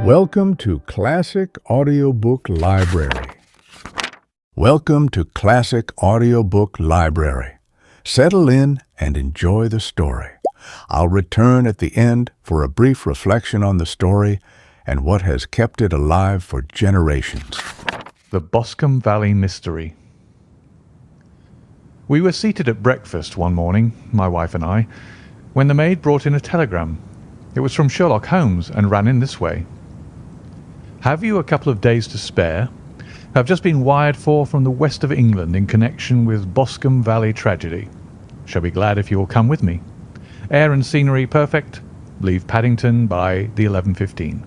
Welcome to Classic Audiobook Library. Welcome to Classic Audiobook Library. Settle in and enjoy the story. I'll return at the end for a brief reflection on the story and what has kept it alive for generations. The Boscombe Valley Mystery. We were seated at breakfast one morning, my wife and I, when the maid brought in a telegram. It was from Sherlock Holmes and ran in this way. Have you a couple of days to spare? Have just been wired for from the west of England in connection with Boscombe Valley tragedy. Shall be glad if you will come with me. Air and scenery perfect. Leave Paddington by the 11:15.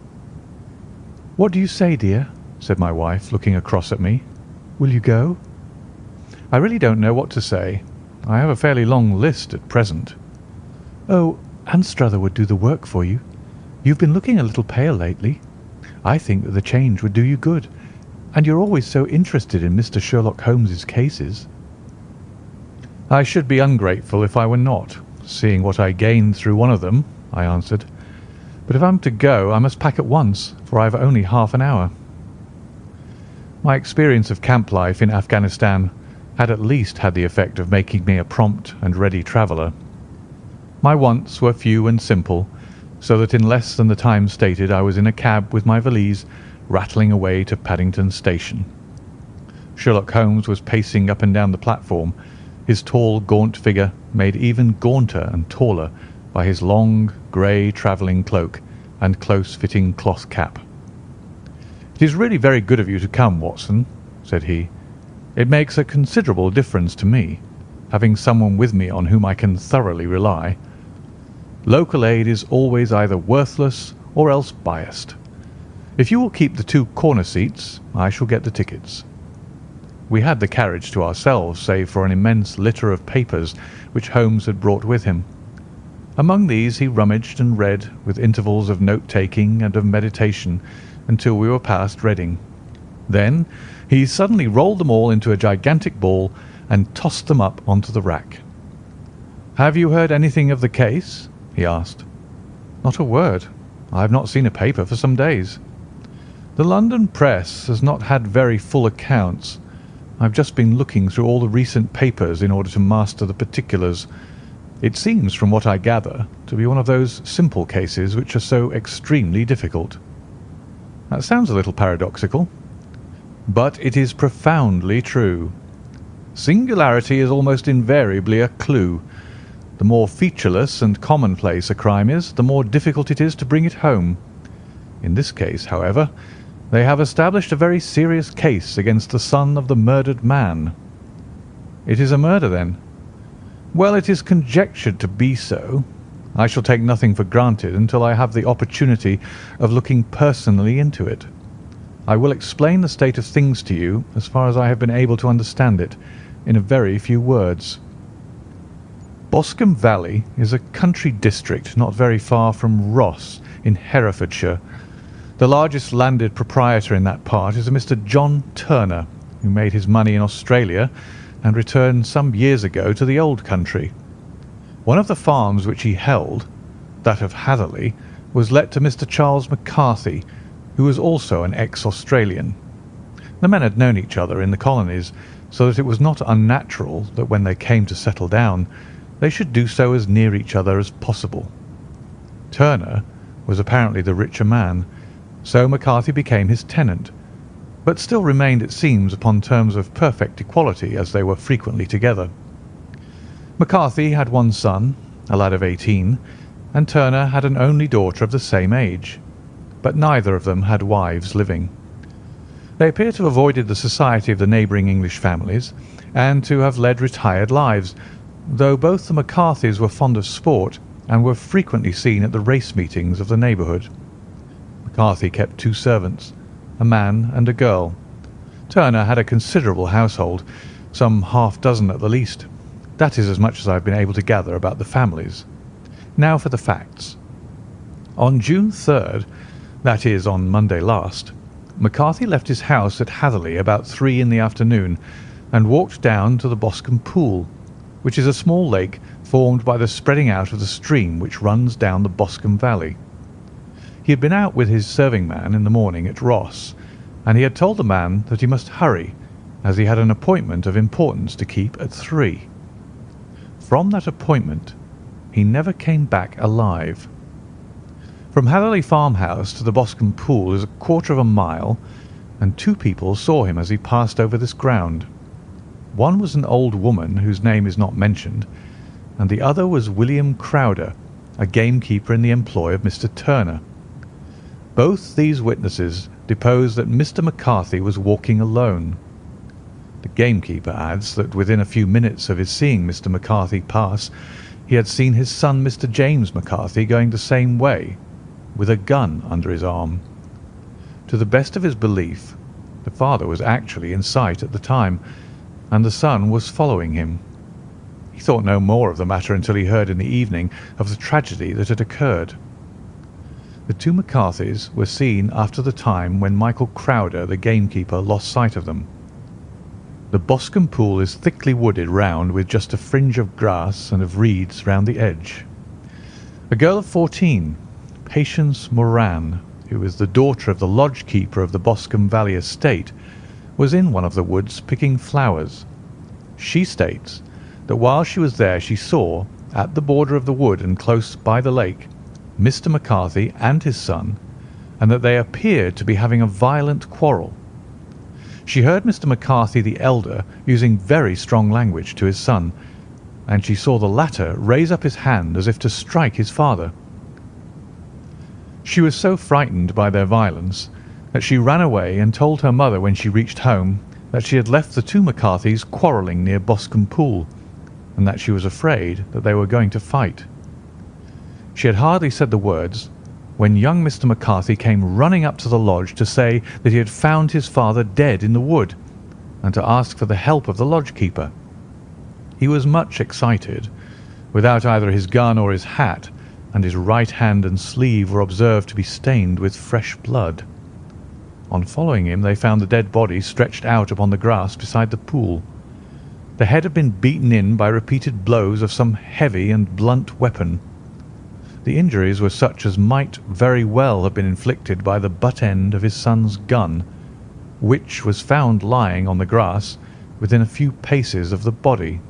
What do you say, dear? Said my wife, looking across at me. Will you go? I really don't know what to say. I have a fairly long list at present. Oh, Anstruther would do the work for you. You've been looking a little pale lately. I think that the change would do you good, and you're always so interested in Mr. Sherlock Holmes's cases. I should be ungrateful if I were not, seeing what I gained through one of them, I answered. But if I'm to go, I must pack at once, for I have only half an hour. My experience of camp life in Afghanistan had at least had the effect of making me a prompt and ready traveller. My wants were few and simple, so that in less than the time stated I was in a cab with my valise, rattling away to Paddington Station. Sherlock Holmes was pacing up and down the platform, his tall, gaunt figure made even gaunter and taller by his long, grey travelling cloak and close-fitting cloth cap. "It is really very good of you to come, Watson," said he. "It makes a considerable difference to me, having someone with me on whom I can thoroughly rely. Local aid is always either worthless or else biased. If you will keep the two corner seats, I shall get the tickets." We had the carriage to ourselves, save for an immense litter of papers which Holmes had brought with him. Among these he rummaged and read, with intervals of note-taking and of meditation, until we were past Reading. Then he suddenly rolled them all into a gigantic ball and tossed them up onto the rack. "Have you heard anything of the case?" he asked. "Not a word. I have not seen a paper for some days. The London press has not had very full accounts. I have just been looking through all the recent papers in order to master the particulars. It seems, from what I gather, to be one of those simple cases which are so extremely difficult." That sounds a little paradoxical, but it is profoundly true. Singularity is almost invariably a clue. The more featureless and commonplace a crime is, the more difficult it is to bring it home. In this case, however, they have established a very serious case against the son of the murdered man. It is a murder, then? Well, it is conjectured to be so. I shall take nothing for granted until I have the opportunity of looking personally into it. I will explain the state of things to you, as far as I have been able to understand it, in a very few words. Boscombe Valley is a country district not very far from Ross in Herefordshire. The largest landed proprietor in that part is a Mr. John Turner, who made his money in Australia and returned some years ago to the old country. One of the farms which he held, that of Hatherley, was let to Mr. Charles McCarthy, who was also an ex-Australian. The men had known each other in the colonies, so that it was not unnatural that when they came to settle down, they should do so as near each other as possible. Turner was apparently the richer man, so McCarthy became his tenant, but still remained, it seems, upon terms of perfect equality, as they were frequently together. McCarthy had one son, a lad of 18, and Turner had an only daughter of the same age, but neither of them had wives living. They appear to have avoided the society of the neighbouring English families, and to have led retired lives, though both the McCarthys were fond of sport and were frequently seen at the race meetings of the neighbourhood. McCarthy kept two servants, a man and a girl. Turner had a considerable household, some half-dozen at the least. That is as much as I have been able to gather about the families. Now for the facts. On June 3rd, that is, on Monday last, McCarthy left his house at Hatherley about 3 in the afternoon and walked down to the Boscombe Pool, which is a small lake formed by the spreading out of the stream which runs down the Boscombe Valley. He had been out with his serving man in the morning at Ross, and he had told the man that he must hurry, as he had an appointment of importance to keep at 3. From that appointment he never came back alive. From Hatherley Farmhouse to the Boscombe Pool is a quarter of a mile, and 2 people saw him as he passed over this ground. One was an old woman whose name is not mentioned, and the other was William Crowder, a gamekeeper in the employ of Mr. Turner. Both these witnesses deposed that Mr. McCarthy was walking alone. The gamekeeper adds that within a few minutes of his seeing Mr. McCarthy pass, he had seen his son Mr. James McCarthy going the same way, with a gun under his arm. To the best of his belief, the father was actually in sight at the time, and the son was following him. He thought no more of the matter until he heard in the evening of the tragedy that had occurred. The 2 McCarthys were seen after the time when Michael Crowder, the gamekeeper, lost sight of them. The Boscombe Pool is thickly wooded round with just a fringe of grass and of reeds round the edge. A girl of 14, Patience Moran, who is the daughter of the lodge keeper of the Boscombe Valley estate, was in one of the woods picking flowers. She states that while she was there she saw, at the border of the wood and close by the lake, Mr. McCarthy and his son, and that they appeared to be having a violent quarrel. She heard Mr. McCarthy the elder using very strong language to his son, and she saw the latter raise up his hand as if to strike his father. She was so frightened by their violence that she ran away and told her mother when she reached home that she had left the 2 McCarthys quarrelling near Boscombe Pool, and that she was afraid that they were going to fight. She had hardly said the words when young Mr. McCarthy came running up to the lodge to say that he had found his father dead in the wood, and to ask for the help of the lodge keeper. He was much excited, without either his gun or his hat, and his right hand and sleeve were observed to be stained with fresh blood. On following him, they found the dead body stretched out upon the grass beside the pool. The head had been beaten in by repeated blows of some heavy and blunt weapon. The injuries were such as might very well have been inflicted by the butt end of his son's gun, which was found lying on the grass within a few paces of the body.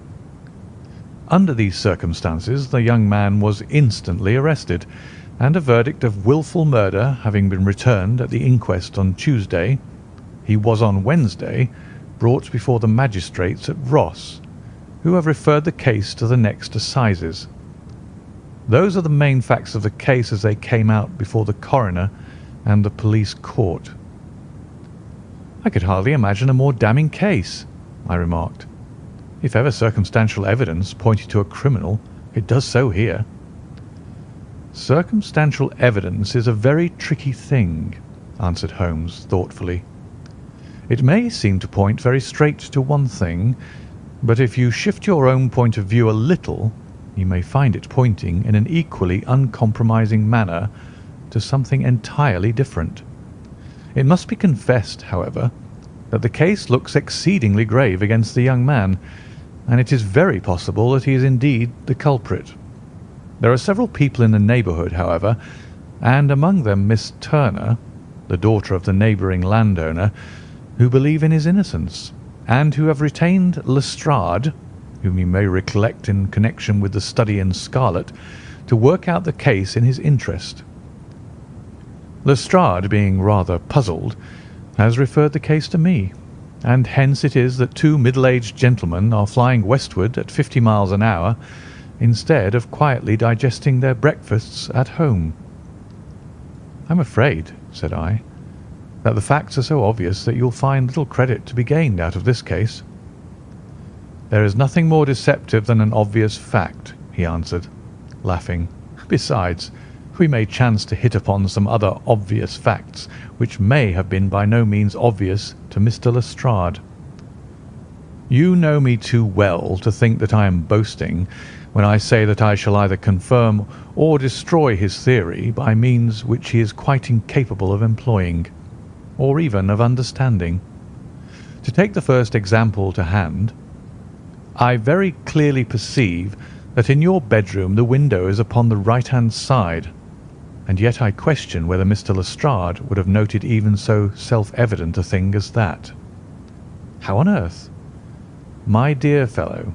Under these circumstances the young man was instantly arrested, and a verdict of wilful murder having been returned at the inquest on Tuesday, he was on Wednesday brought before the magistrates at Ross, who have referred the case to the next assizes. Those are the main facts of the case as they came out before the coroner and the police court. "I could hardly imagine a more damning case," I remarked. "If ever circumstantial evidence pointed to a criminal, it does so here." "Circumstantial evidence is a very tricky thing," answered Holmes thoughtfully. "It may seem to point very straight to one thing, but if you shift your own point of view a little, you may find it pointing in an equally uncompromising manner to something entirely different. It must be confessed, however, that the case looks exceedingly grave against the young man, and it is very possible that he is indeed the culprit. There are several people in the neighbourhood, however, and among them Miss Turner, the daughter of the neighbouring landowner, who believe in his innocence, and who have retained Lestrade, whom you may recollect in connection with the study in scarlet, to work out the case in his interest. Lestrade, being rather puzzled, has referred the case to me, and hence it is that 2 middle-aged gentlemen are flying westward at 50 miles an hour instead of quietly digesting their breakfasts at home." "I'm afraid," said I, "that the facts are so obvious that you'll find little credit to be gained out of this case." "There is nothing more deceptive than an obvious fact," he answered, laughing. "Besides, we may chance to hit upon some other obvious facts which may have been by no means obvious to Mr. Lestrade. You know me too well to think that I am boasting when I say that I shall either confirm or destroy his theory by means which he is quite incapable of employing, or even of understanding. To take the first example to hand, I very clearly perceive that in your bedroom the window is upon the right-hand side. and yet I question whether Mr. Lestrade would have noted even so self-evident a thing as that. How on earth? My dear fellow,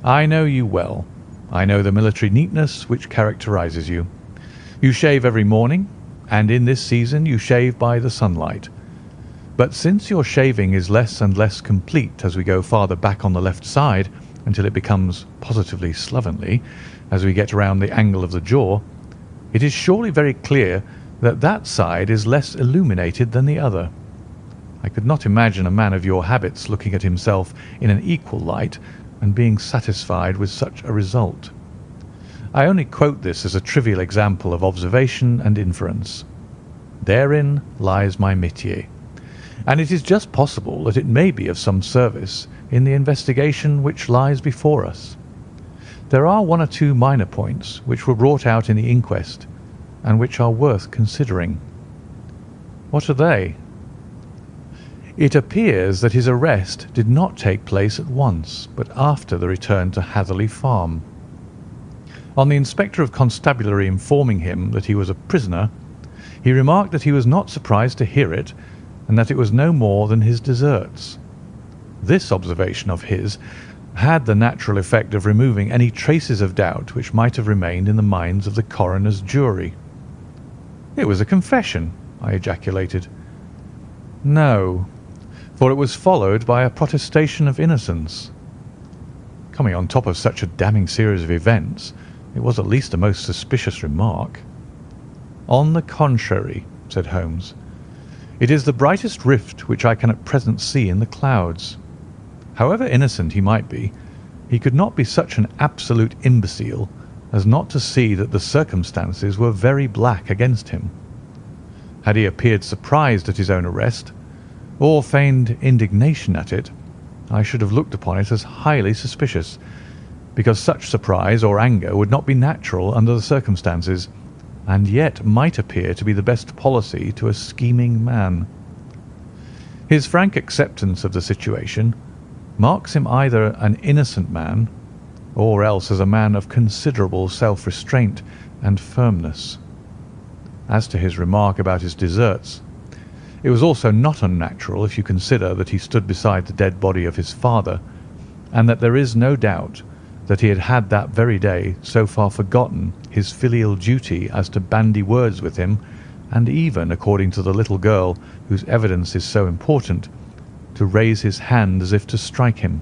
I know you well. I know the military neatness which characterizes you. You shave every morning, and in this season you shave by the sunlight. But since your shaving is less and less complete as we go farther back on the left side, until it becomes positively slovenly as we get round the angle of the jaw, it is surely very clear that that side is less illuminated than the other. I could not imagine a man of your habits looking at himself in an equal light and being satisfied with such a result. I only quote this as a trivial example of observation and inference. Therein lies my métier, and it is just possible that it may be of some service in the investigation which lies before us. There are one or two minor points which were brought out in the inquest, and which are worth considering. What are they? It appears that his arrest did not take place at once, but after the return to Hatherley Farm. On the Inspector of Constabulary informing him that he was a prisoner, he remarked that he was not surprised to hear it, and that it was no more than his deserts. This observation of his had the natural effect of removing any traces of doubt which might have remained in the minds of the coroner's jury. "It was a confession," I ejaculated. "No, for it was followed by a protestation of innocence." Coming on top of such a damning series of events, it was at least a most suspicious remark. "On the contrary," said Holmes, "it is the brightest rift which I can at present see in the clouds. However innocent he might be, he could not be such an absolute imbecile as not to see that the circumstances were very black against him. Had he appeared surprised at his own arrest, or feigned indignation at it, I should have looked upon it as highly suspicious, because such surprise or anger would not be natural under the circumstances, and yet might appear to be the best policy to a scheming man. His frank acceptance of the situation marks him either an innocent man, or else as a man of considerable self-restraint and firmness. As to his remark about his deserts, it was also not unnatural if you consider that he stood beside the dead body of his father, and that there is no doubt that he had that very day so far forgotten his filial duty as to bandy words with him, and even, according to the little girl whose evidence is so important, to raise his hand as if to strike him.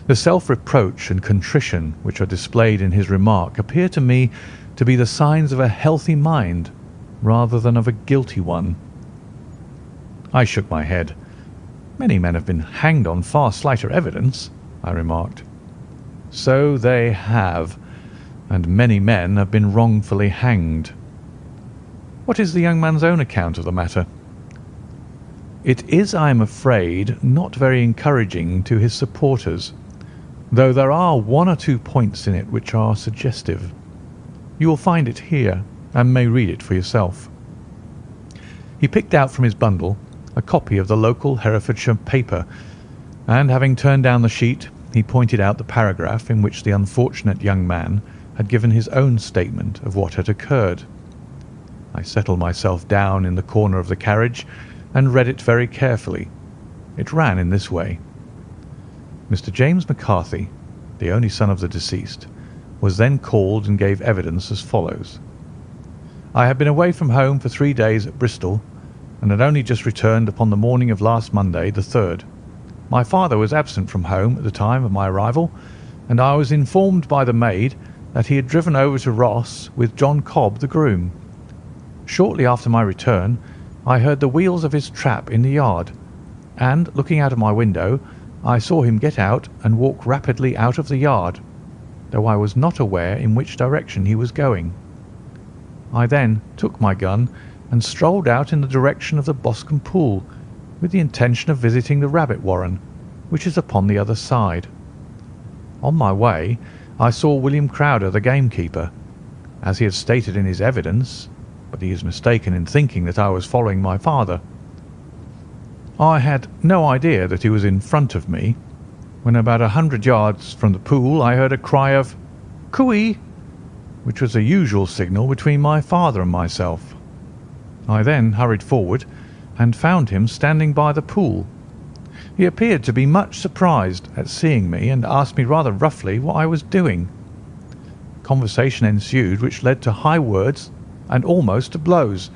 The self-reproach and contrition which are displayed in his remark appear to me to be the signs of a healthy mind rather than of a guilty one. I shook my head. "Many men have been hanged on far slighter evidence," I remarked. "So they have, and many men have been wrongfully hanged. What is the young man's own account of the matter?" "It is, I am afraid, not very encouraging to his supporters, though there are one or two points in it which are suggestive. You will find it here, and may read it for yourself." He picked out from his bundle a copy of the local Herefordshire paper, and having turned down the sheet, he pointed out the paragraph in which the unfortunate young man had given his own statement of what had occurred. I settled myself down in the corner of the carriage and read it very carefully. It ran in this way: Mr. James McCarthy, the only son of the deceased, was then called and gave evidence as follows. "I had been away from home for 3 days at Bristol, and had only just returned upon the morning of last Monday, the 3rd. My father was absent from home at the time of my arrival, and I was informed by the maid that he had driven over to Ross with John Cobb, the groom. Shortly after my return, I heard the wheels of his trap in the yard, and, looking out of my window, I saw him get out and walk rapidly out of the yard, though I was not aware in which direction he was going. I then took my gun and strolled out in the direction of the Boscombe Pool, with the intention of visiting the rabbit warren, which is upon the other side. On my way, I saw William Crowder, the gamekeeper, as he had stated in his evidence, but he is mistaken in thinking that I was following my father. I had no idea that he was in front of me. When about 100 yards from the pool, I heard a cry of "Cooey!" which was a usual signal between my father and myself. I then hurried forward and found him standing by the pool. He appeared to be much surprised at seeing me and asked me rather roughly what I was doing. Conversation ensued which led to high words and almost to blows,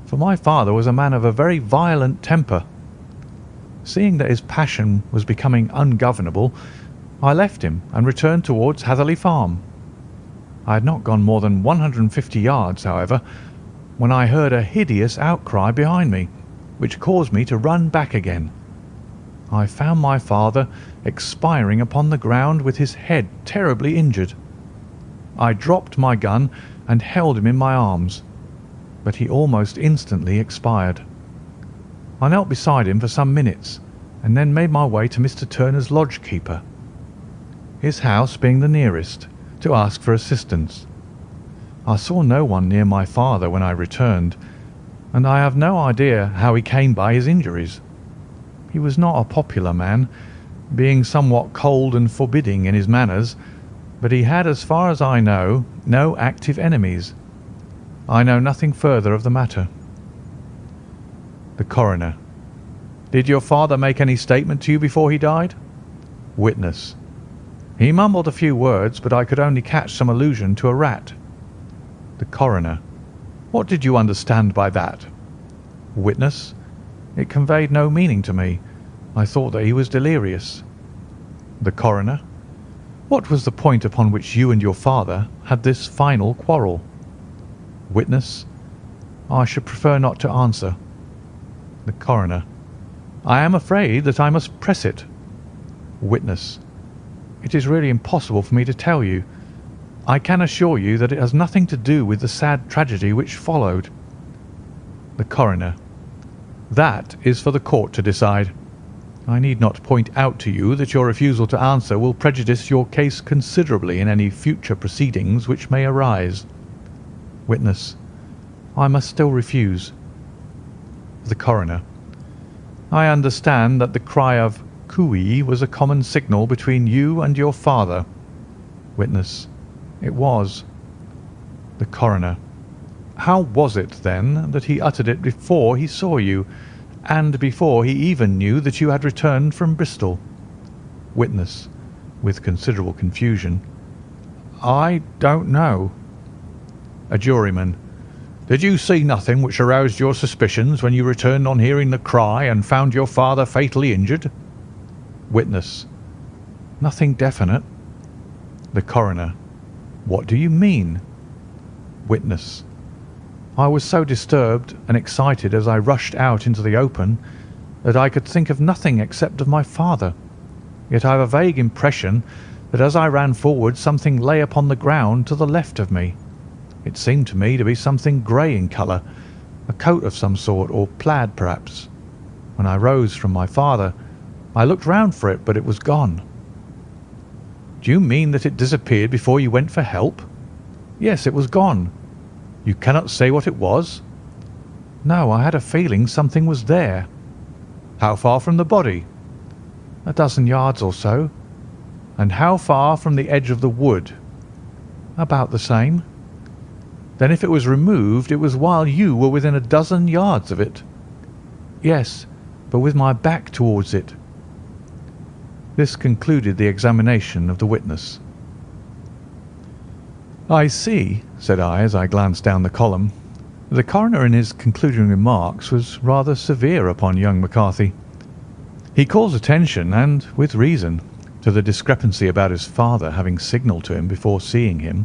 for my father was a man of a very violent temper. Seeing that his passion was becoming ungovernable, I left him and returned towards Hatherley Farm. I had not gone more than 150 yards, however, when I heard a hideous outcry behind me, which caused me to run back again. I found my father expiring upon the ground with his head terribly injured. I dropped my gun and held him in my arms, but he almost instantly expired. I knelt beside him for some minutes and then made my way to Mr. Turner's lodge-keeper, his house being the nearest, to ask for assistance. I saw no one near my father when I returned, and I have no idea how he came by his injuries. He was not a popular man, being somewhat cold and forbidding in his manners, but he had, as far as I know, no active enemies. I know nothing further of the matter. The Coroner: Did your father make any statement to you before he died? Witness: He mumbled a few words, but I could only catch some allusion to a rat. The Coroner: What did you understand by that? Witness: It conveyed no meaning to me. I thought that he was delirious. The Coroner: What was the point upon which you and your father had this final quarrel? Witness: I should prefer not to answer. The Coroner: I am afraid that I must press it. Witness: It is really impossible for me to tell you. I can assure you that it has nothing to do with the sad tragedy which followed. The Coroner: That is for the court to decide. I need not point out to you that your refusal to answer will prejudice your case considerably in any future proceedings which may arise. Witness: I must still refuse. The Coroner: I understand that the cry of "Cooey" was a common signal between you and your father. Witness: It was. The Coroner: How was it, then, that he uttered it before he saw you, and before he even knew that you had returned from Bristol? Witness, with considerable confusion: I don't know. A Juryman: Did you see nothing which aroused your suspicions when you returned on hearing the cry and found your father fatally injured? Witness: Nothing definite. The Coroner: What do you mean? Witness: I was so disturbed and excited as I rushed out into the open that I could think of nothing except of my father. Yet I have a vague impression that as I ran forward something lay upon the ground to the left of me. It seemed to me to be something grey in colour, a coat of some sort, or plaid perhaps. When I rose from my father, I looked round for it, but it was gone. Do you mean that it disappeared before you went for help? Yes, it was gone. You cannot say what it was? No, I had a feeling something was there. How far from the body? A dozen yards or so. And how far from the edge of the wood? About the same. Then if it was removed, it was while you were within a dozen yards of it? Yes, but with my back towards it. This concluded the examination of the witness. I see, said I as I glanced down the column. The coroner in his concluding remarks was rather severe upon young McCarthy. He calls attention, and with reason, to the discrepancy about his father having signalled to him before seeing him,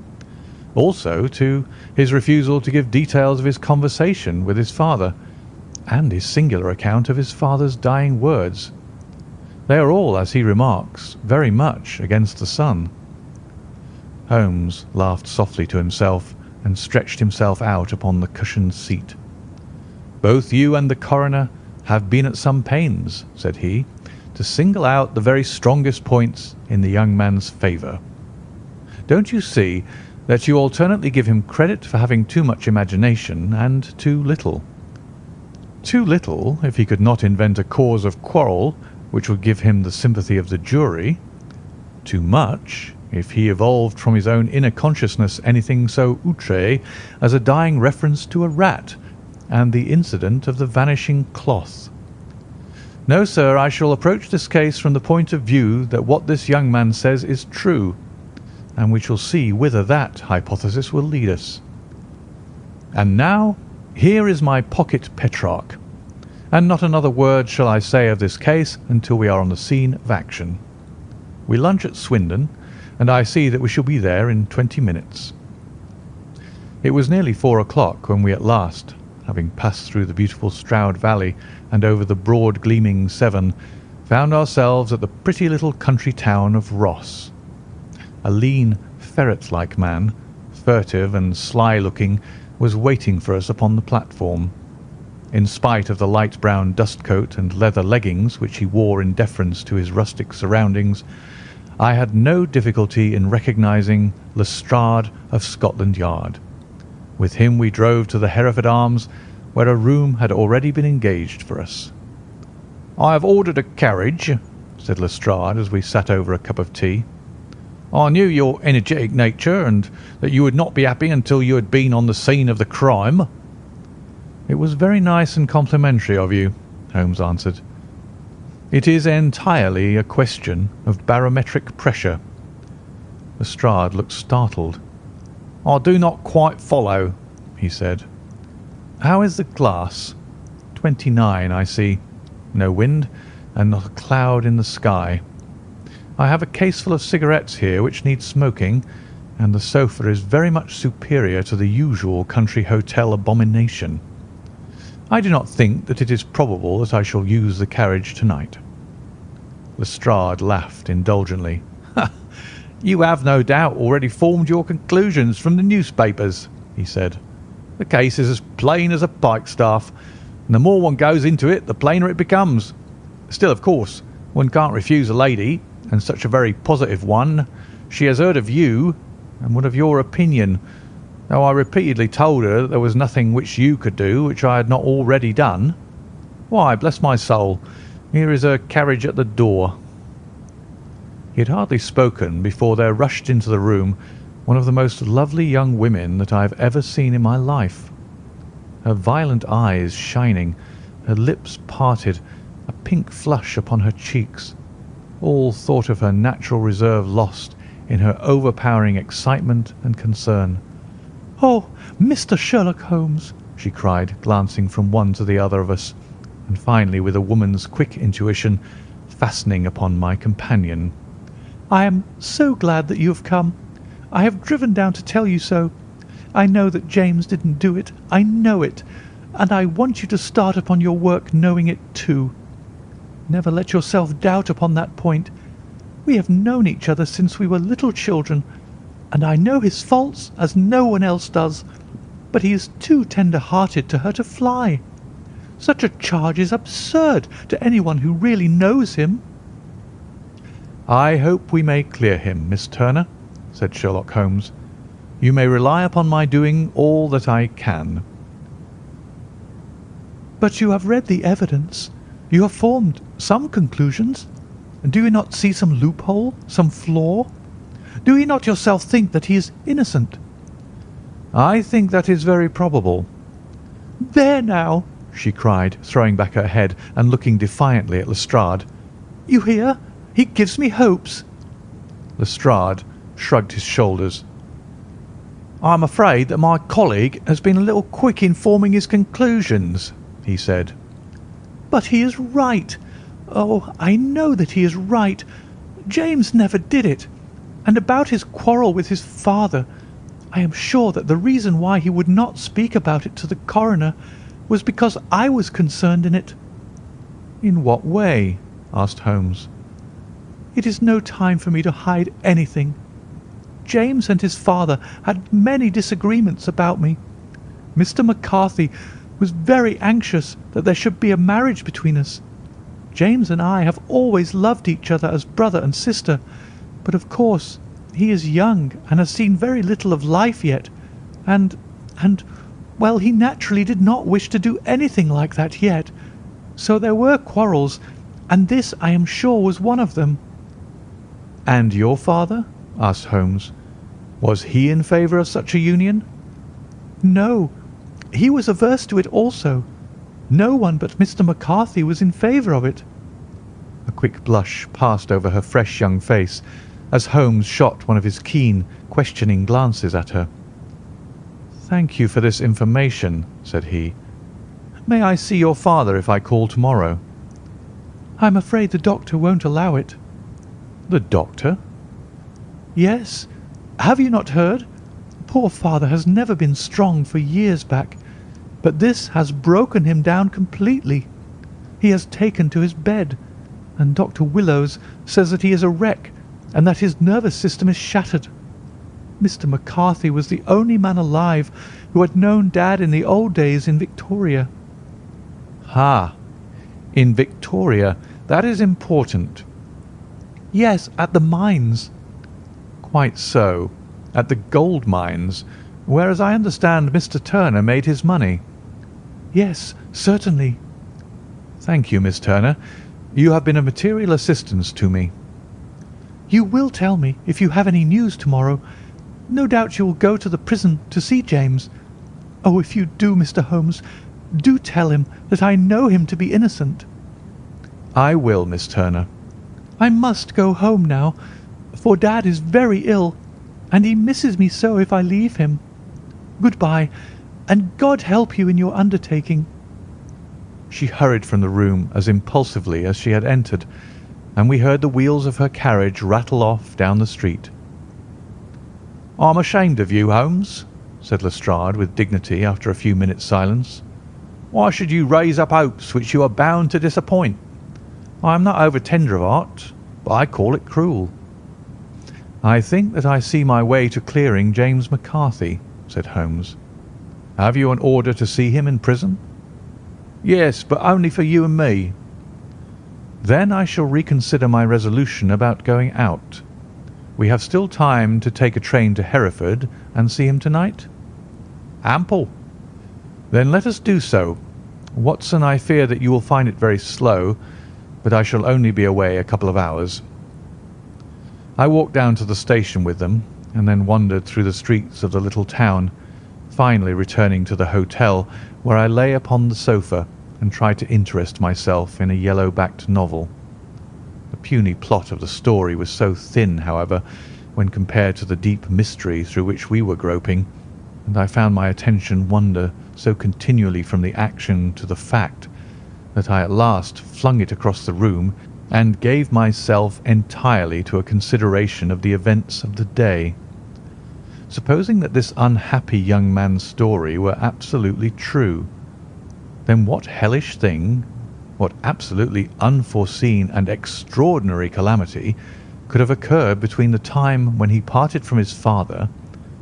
also to his refusal to give details of his conversation with his father, and his singular account of his father's dying words. They are all, as he remarks, very much against the son. Holmes laughed softly to himself and stretched himself out upon the cushioned seat. Both you and the coroner have been at some pains, said he, to single out the very strongest points in the young man's favour. Don't you see that you alternately give him credit for having too much imagination and too little? Too little if he could not invent a cause of quarrel which would give him the sympathy of the jury. Too much if he evolved from his own inner consciousness anything so outré as a dying reference to a rat and the incident of the vanishing cloth. No, sir, I shall approach this case from the point of view that what this young man says is true, and we shall see whither that hypothesis will lead us. And now, here is my pocket Petrarch, and not another word shall I say of this case until we are on the scene of action. We lunch at Swindon, and I see that we shall be there in 20 minutes. It was nearly 4 o'clock when we at last, having passed through the beautiful Stroud Valley and over the broad gleaming Severn, found ourselves at the pretty little country town of Ross. A lean, ferret-like man, furtive and sly-looking, was waiting for us upon the platform. In spite of the light brown dust coat and leather leggings which he wore in deference to his rustic surroundings, I had no difficulty in recognising Lestrade of Scotland Yard. With him we drove to the Hereford Arms, where a room had already been engaged for us. "I have ordered a carriage," said Lestrade as we sat over a cup of tea. "I knew your energetic nature, and that you would not be happy until you had been on the scene of the crime." "It was very nice and complimentary of you," Holmes answered. "It is entirely a question of barometric pressure." Lestrade looked startled. "I do not quite follow," he said. "How is the glass?" 29, I see. No wind, and not a cloud in the sky. I have a case full of cigarettes here which need smoking, and the sofa is very much superior to the usual country hotel abomination. I do not think that it is probable that I shall use the carriage tonight." Lestrade laughed indulgently. "You have no doubt already formed your conclusions from the newspapers," he said. "The case is as plain as a pikestaff, and the more one goes into it, the plainer it becomes. Still, of course, one can't refuse a lady, and such a very positive one. She has heard of you, and what of your opinion, though I repeatedly told her that there was nothing which you could do which I had not already done. Why, bless my soul, here is her carriage at the door." He had hardly spoken before there rushed into the room one of the most lovely young women that I have ever seen in my life. Her violet eyes shining, her lips parted, a pink flush upon her cheeks, all thought of her natural reserve lost in her overpowering excitement and concern. "Oh, Mr. Sherlock Holmes!" she cried, glancing from one to the other of us, and finally, with a woman's quick intuition, fastening upon my companion. "I am so glad that you have come. I have driven down to tell you so. I know that James didn't do it. I know it. And I want you to start upon your work knowing it too. Never let yourself doubt upon that point. We have known each other since we were little children, and I know his faults as no one else does, but he is too tender-hearted to hurt a fly. Such a charge is absurd to anyone who really knows him." "I hope we may clear him, Miss Turner," said Sherlock Holmes. "You may rely upon my doing all that I can." "But you have read the evidence. You have formed some conclusions. Do you not see some loophole, some flaw? Do you not yourself think that he is innocent?" "I think that is very probable." "There now!" she cried, throwing back her head and looking defiantly at Lestrade. "You hear? He gives me hopes." Lestrade shrugged his shoulders. "I am afraid that my colleague has been a little quick in forming his conclusions," he said. "But he is right. Oh, I know that he is right. James never did it. And about his quarrel with his father, I am sure that the reason why he would not speak about it to the coroner was because I was concerned in it." "In what way?" asked Holmes. "It is no time for me to hide anything. James and his father had many disagreements about me. Mr. McCarthy was very anxious that there should be a marriage between us. James and I have always loved each other as brother and sister, but of course he is young and has seen very little of life yet, and, well, he naturally did not wish to do anything like that yet. So there were quarrels, and this I am sure was one of them." "And your father?" asked Holmes. Was he in favour of such a union? No, he was averse to it also. No one but Mr. McCarthy was in favour of it. A quick blush passed over her fresh young face as Holmes shot one of his keen, questioning glances at her. "Thank you for this information," said he. "May I see your father if I call tomorrow?" I'm afraid the doctor won't allow it. "The doctor?" Yes. Have you not heard? Poor father has never been strong for years back, but this has broken him down completely. He has taken to his bed, and Dr. Willows says that he is a wreck and that his nervous system is shattered. Mr. McCarthy was the only man alive who had known Dad in the old days in Victoria. "Ah, in Victoria. That is important." Yes, at the mines. "Quite so. At the gold mines, where, as I understand, Mr. Turner made his money." Yes, certainly. "Thank you, Miss Turner. You have been of material assistance to me." You will tell me if you have any news tomorrow. No doubt you will go to the prison to see James. Oh, if you do, Mr. Holmes, do tell him that I know him to be innocent." "I will, Miss Turner." I must go home now, for Dad is very ill, and he misses me so if I leave him. Goodbye, and God help you in your undertaking." She hurried from the room as impulsively as she had entered, and we heard the wheels of her carriage rattle off down the street. "I'm ashamed of you, Holmes," said Lestrade with dignity after a few minutes' silence. "Why should you raise up hopes which you are bound to disappoint? I am not over tender of heart, but I call it cruel." "I think that I see my way to clearing James McCarthy," said Holmes. "Have you an order to see him in prison?" "Yes, but only for you and me." "Then I shall reconsider my resolution about going out. We have still time to take a train to Hereford and see him tonight?" "Ample." "Then let us do so. Watson, I fear that you will find it very slow, but I shall only be away a couple of hours." I walked down to the station with them, and then wandered through the streets of the little town, finally returning to the hotel, where I lay upon the sofa and tried to interest myself in a yellow-backed novel. The puny plot of the story was so thin, however, when compared to the deep mystery through which we were groping, and I found my attention wander so continually from the action to the fact that I at last flung it across the room and gave myself entirely to a consideration of the events of the day. Supposing that this unhappy young man's story were absolutely true, then what hellish thing, what absolutely unforeseen and extraordinary calamity could have occurred between the time when he parted from his father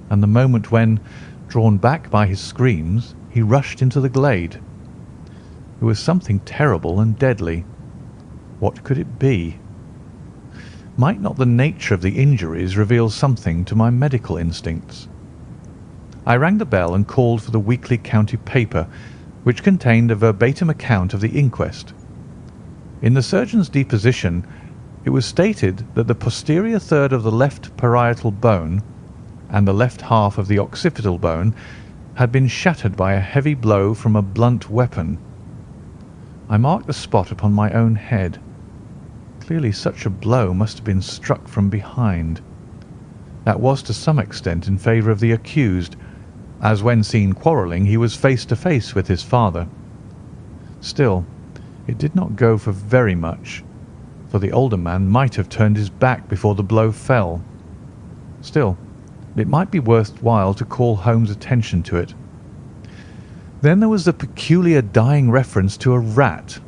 and the moment when, drawn back by his screams, he rushed into the glade? It was something terrible and deadly. What could it be? Might not the nature of the injuries reveal something to my medical instincts? I rang the bell and called for the weekly county paper, which contained a verbatim account of the inquest. In the surgeon's deposition, it was stated that the posterior third of the left parietal bone and the left half of the occipital bone had been shattered by a heavy blow from a blunt weapon. I marked the spot upon my own head. Clearly such a blow must have been struck from behind. That was to some extent in favour of the accused, as when seen quarrelling he was face to face with his father. Still, it did not go for very much, for the older man might have turned his back before the blow fell. Still, it might be worth while to call Holmes' attention to it. Then there was the peculiar dying reference to a rat.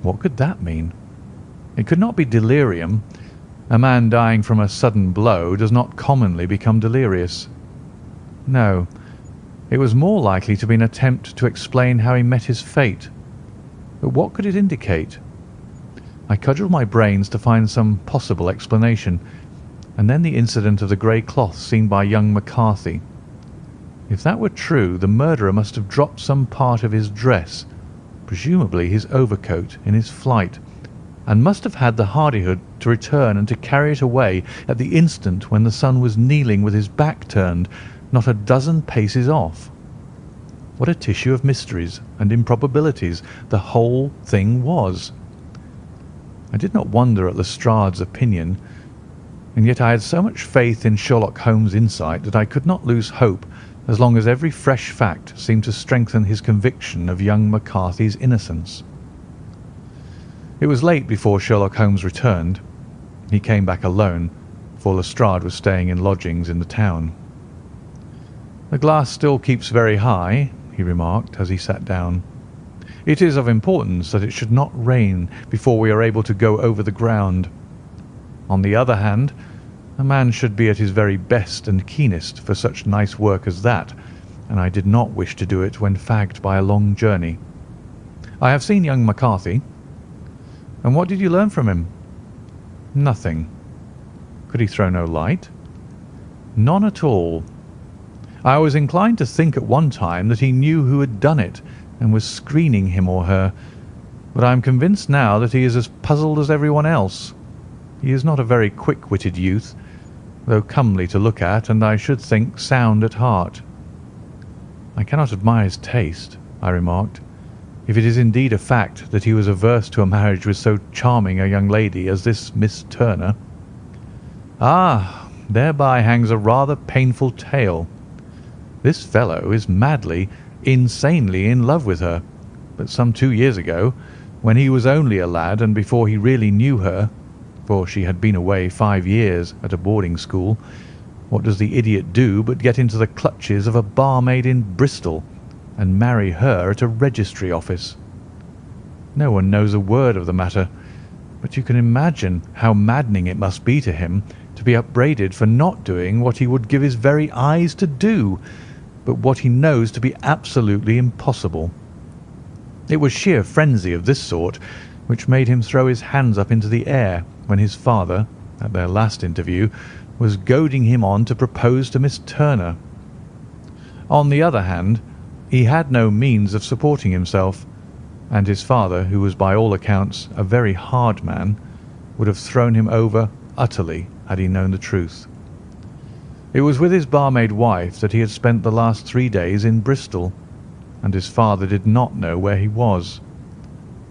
What could that mean? It could not be delirium. A man dying from a sudden blow does not commonly become delirious. No, it was more likely to be an attempt to explain how he met his fate. But what could it indicate? I cudgelled my brains to find some possible explanation, and then the incident of the grey cloth seen by young McCarthy. If that were true, the murderer must have dropped some part of his dress, presumably his overcoat, in his flight, and must have had the hardihood to return and to carry it away at the instant when the son was kneeling with his back turned, not a dozen paces off. What a tissue of mysteries and improbabilities the whole thing was! I did not wonder at Lestrade's opinion, and yet I had so much faith in Sherlock Holmes' insight that I could not lose hope as long as every fresh fact seemed to strengthen his conviction of young McCarthy's innocence. It was late before Sherlock Holmes returned. He came back alone, for Lestrade was staying in lodgings in the town. "The glass still keeps very high," he remarked as he sat down. "It is of importance that it should not rain before we are able to go over the ground. On the other hand, a man should be at his very best and keenest for such nice work as that, and I did not wish to do it when fagged by a long journey. I have seen young McCarthy." "And what did you learn from him?" "Nothing." "Could he throw no light?" "None at all. I was inclined to think at one time that he knew who had done it and was screening him or her, but I am convinced now that he is as puzzled as everyone else. He is not a very quick-witted youth, though comely to look at, and I should think sound at heart." "I cannot admire his taste," I remarked, "if it is indeed a fact that he was averse to a marriage with so charming a young lady as this Miss Turner." "Ah, thereby hangs a rather painful tale. This fellow is madly, insanely in love with her, but some 2 years ago, when he was only a lad and before he really knew her, for she had been away 5 years at a boarding school, what does the idiot do but get into the clutches of a barmaid in Bristol and marry her at a registry office? No one knows a word of the matter, but you can imagine how maddening it must be to him to be upbraided for not doing what he would give his very eyes to do, but what he knows to be absolutely impossible. It was sheer frenzy of this sort which made him throw his hands up into the air when his father, at their last interview, was goading him on to propose to Miss Turner. On the other hand, he had no means of supporting himself, and his father, who was by all accounts a very hard man, would have thrown him over utterly had he known the truth. It was with his barmaid wife that he had spent the last 3 days in Bristol, and his father did not know where he was.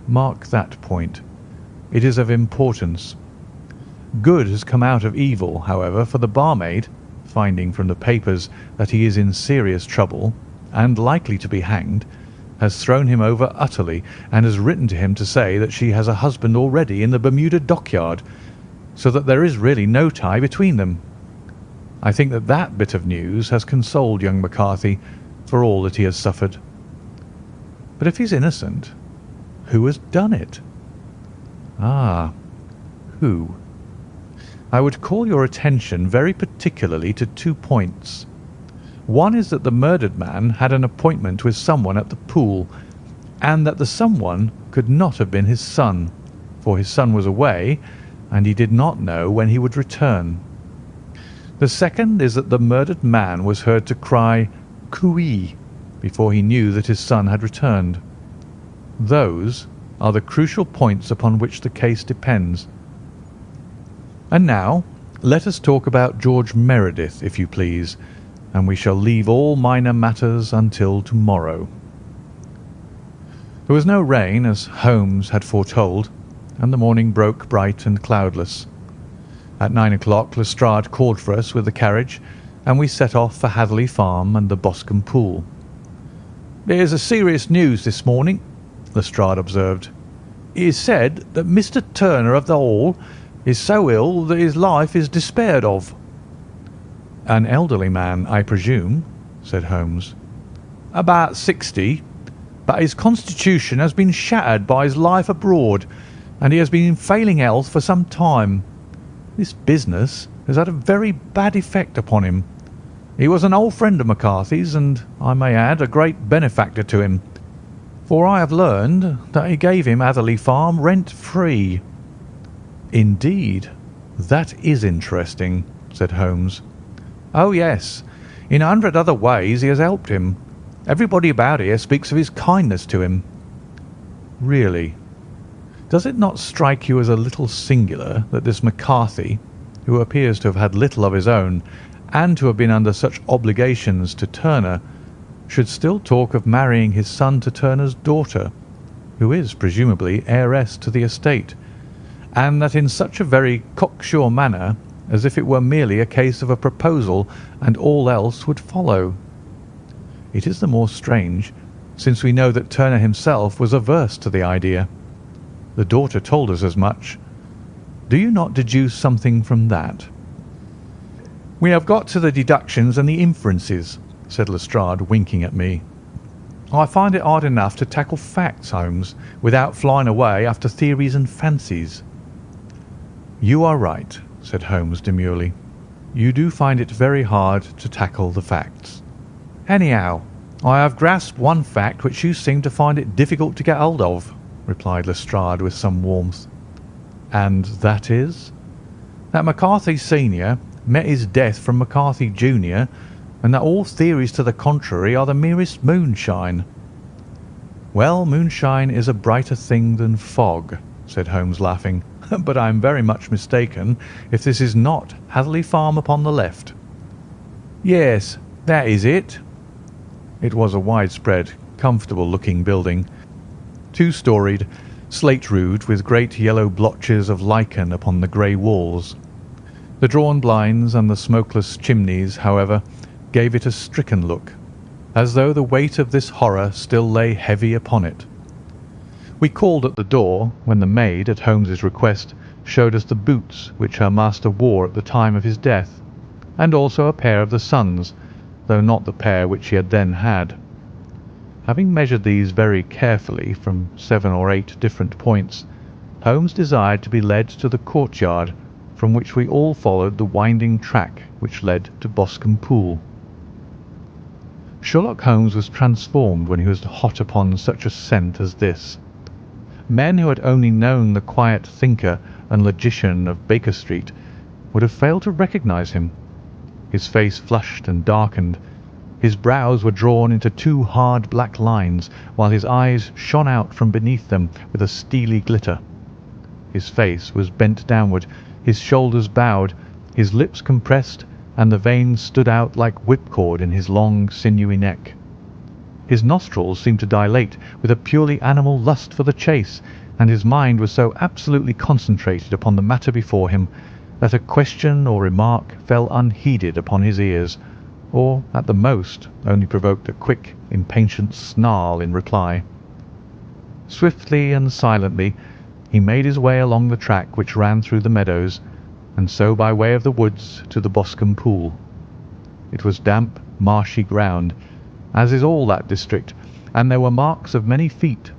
Mark that point. It is of importance. Good has come out of evil, however, for the barmaid, finding from the papers that he is in serious trouble and likely to be hanged, has thrown him over utterly and has written to him to say that she has a husband already in the Bermuda dockyard, so that there is really no tie between them. I think that that bit of news has consoled young McCarthy for all that he has suffered. But if he's innocent, who has done it? Ah, who? I would call your attention very particularly to 2 points. One is that the murdered man had an appointment with someone at the pool, and that the someone could not have been his son, for his son was away, and he did not know when he would return. The second is that the murdered man was heard to cry "Cooee" before he knew that his son had returned. Those are the crucial points upon which the case depends. And now let us talk about George Meredith, if you please, and we shall leave all minor matters until tomorrow. There was no rain, as Holmes had foretold, and the morning broke bright and cloudless. At 9 o'clock Lestrade called for us with the carriage, and we set off for Hatherley Farm and the Boscombe Pool. "There's a serious news this morning," Lestrade observed. "It is said that Mr. Turner of the Hall is so ill that his life is despaired of." "An elderly man, I presume," said Holmes. "About 60, but his constitution has been shattered by his life abroad, and he has been in failing health for some time. This business has had a very bad effect upon him. He was an old friend of McCarthy's, and, I may add, a great benefactor to him, for I have learned that he gave him Hatherley Farm rent-free." "Indeed, that is interesting," said Holmes. "Oh, yes. In 100 other ways he has helped him. Everybody about here speaks of his kindness to him." "Really? Does it not strike you as a little singular that this McCarthy, who appears to have had little of his own and to have been under such obligations to Turner, should still talk of marrying his son to Turner's daughter, who is presumably heiress to the estate, and that in such a very cocksure manner, as if it were merely a case of a proposal and all else would follow? It is the more strange, since we know that Turner himself was averse to the idea. The daughter told us as much. Do you not deduce something from that?" "We have got to the deductions and the inferences," said Lestrade, winking at me. "I find it hard enough to tackle facts, Holmes, without flying away after theories and fancies." "You are right," said Holmes demurely. "You do find it very hard to tackle the facts." "Anyhow, I have grasped one fact which you seem to find it difficult to get hold of," replied Lestrade with some warmth. "And that is?" "That McCarthy senior met his death from McCarthy junior, and that all theories to the contrary are the merest moonshine." "Well, moonshine is a brighter thing than fog," said Holmes, laughing. "But I am very much mistaken if this is not Hatherley Farm upon the left." "Yes, that is it." It was a widespread, comfortable-looking building, two-storied, slate-roofed, with great yellow blotches of lichen upon the grey walls. The drawn blinds and the smokeless chimneys, however, gave it a stricken look, as though the weight of this horror still lay heavy upon it. We called at the door, when the maid, at Holmes's request, showed us the boots which her master wore at the time of his death, and also a pair of the son's, though not the pair which he had then had. Having measured these very carefully from 7 or 8 different points, Holmes desired to be led to the courtyard, from which we all followed the winding track which led to Boscombe Pool. Sherlock Holmes was transformed when he was hot upon such a scent as this. Men who had only known the quiet thinker and logician of Baker Street would have failed to recognize him. His face flushed and darkened. His brows were drawn into 2 hard black lines, while his eyes shone out from beneath them with a steely glitter. His face was bent downward, his shoulders bowed, his lips compressed, and the veins stood out like whipcord in his long, sinewy neck. His nostrils seemed to dilate with a purely animal lust for the chase, and his mind was so absolutely concentrated upon the matter before him that a question or remark fell unheeded upon his ears, or, at the most, only provoked a quick, impatient snarl in reply. Swiftly and silently he made his way along the track which ran through the meadows, and so by way of the woods to the Boscombe Pool. It was damp, marshy ground, as is all that district, and there were marks of many feet,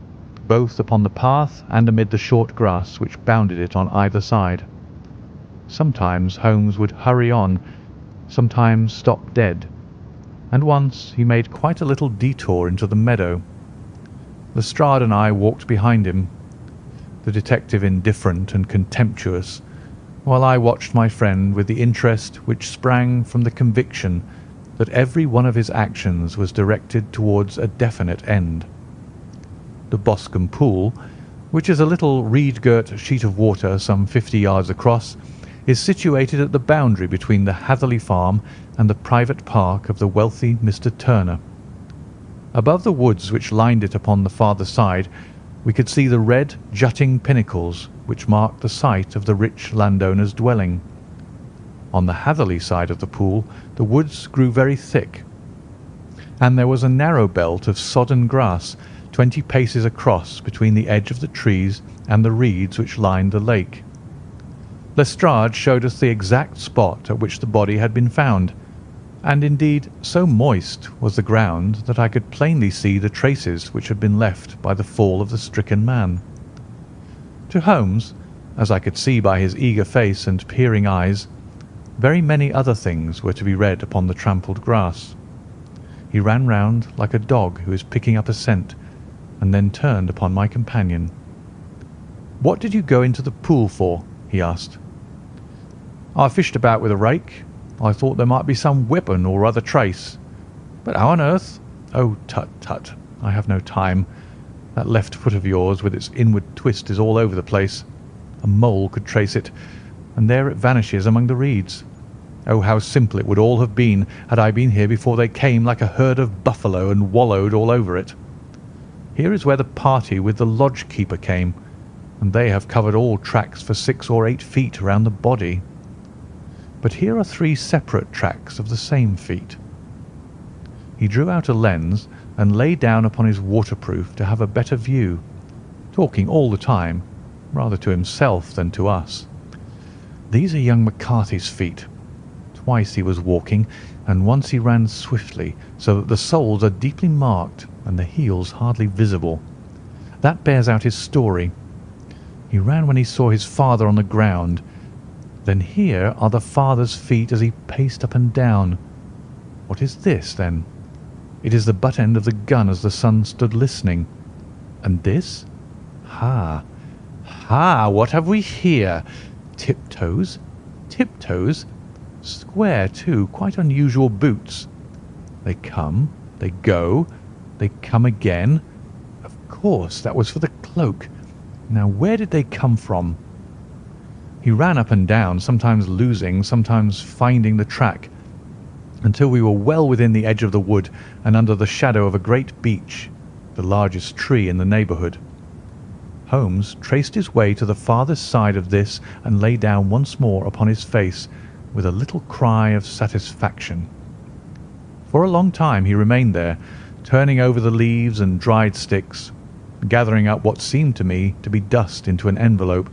both upon the path and amid the short grass which bounded it on either side. Sometimes Holmes would hurry on, sometimes stop dead, and once he made quite a little detour into the meadow. Lestrade and I walked behind him, the detective indifferent and contemptuous, while I watched my friend with the interest which sprang from the conviction that every one of his actions was directed towards a definite end. The Boscombe Pool, which is a little reed-girt sheet of water some 50 yards across, is situated at the boundary between the Hatherley Farm and the private park of the wealthy Mr. Turner. Above the woods which lined it upon the farther side, we could see the red, jutting pinnacles which marked the site of the rich landowner's dwelling. On the Hatherley side of the pool the woods grew very thick, and there was a narrow belt of sodden grass 20 paces across between the edge of the trees and the reeds which lined the lake. Lestrade showed us the exact spot at which the body had been found, and indeed so moist was the ground that I could plainly see the traces which had been left by the fall of the stricken man. To Holmes, as I could see by his eager face and peering eyes, very many other things were to be read upon the trampled grass. He ran round like a dog who is picking up a scent, and then turned upon my companion. "What did you go into the pool for?" he asked. "I fished about with a rake. I thought there might be some weapon or other trace. But how on earth—" "Oh, tut, tut! I have no time. That left foot of yours with its inward twist is all over the place. A mole could trace it, and there it vanishes among the reeds. Oh, how simple it would all have been had I been here before they came like a herd of buffalo and wallowed all over it. Here is where the party with the lodge-keeper came, and they have covered all tracks for 6 or 8 feet around the body. But here are 3 separate tracks of the same feet. He drew out a lens and lay down upon his waterproof to have a better view, talking all the time, rather to himself than to us. These are young McCarthy's feet. Twice he was walking, and once he ran swiftly, so that the soles are deeply marked and the heels hardly visible. That bears out his story. He ran when he saw his father on the ground. Then here are the father's feet as he paced up and down. What is this, then? It is the butt end of the gun as the son stood listening. And this? Ha! What have we here? Tiptoes? Tiptoes? Square, too, quite unusual boots. They come, they go, they come again. Of course, that was for the cloak. Now, where did they come from? He ran up and down, sometimes losing, sometimes finding the track, until we were well within the edge of the wood and under the shadow of a great beech, the largest tree in the neighbourhood. Holmes traced his way to the farthest side of this and lay down once more upon his face with a little cry of satisfaction. For a long time he remained there, turning over the leaves and dried sticks, gathering up what seemed to me to be dust into an envelope,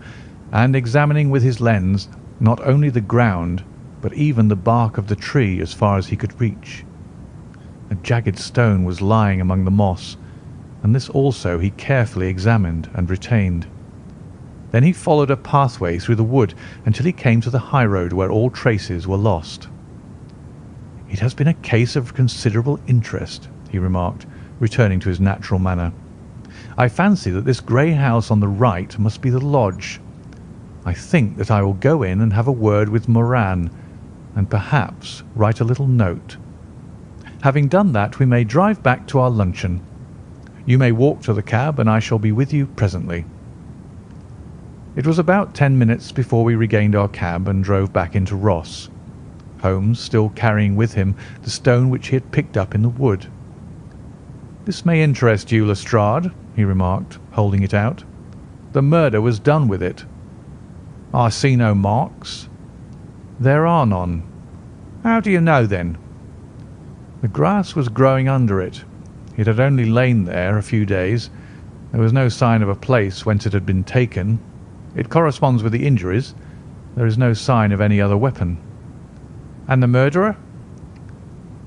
and examining with his lens not only the ground, but even the bark of the tree as far as he could reach. A jagged stone was lying among the moss, and this also he carefully examined and retained. Then he followed a pathway through the wood until he came to the high road where all traces were lost. "It has been a case of considerable interest," he remarked, returning to his natural manner. "I fancy that this grey house on the right must be the lodge. I think that I will go in and have a word with Moran, and perhaps write a little note. Having done that, we may drive back to our luncheon. You may walk to the cab, and I shall be with you presently." It was about 10 minutes before we regained our cab and drove back into Ross, Holmes still carrying with him the stone which he had picked up in the wood. "This may interest you, Lestrade," he remarked, holding it out. "The murder was done with it." "I see no marks." "There are none." "How do you know, then?" "The grass was growing under it. It had only lain there a few days. There was no sign of a place whence it had been taken. It corresponds with the injuries. There is no sign of any other weapon." "And the murderer?"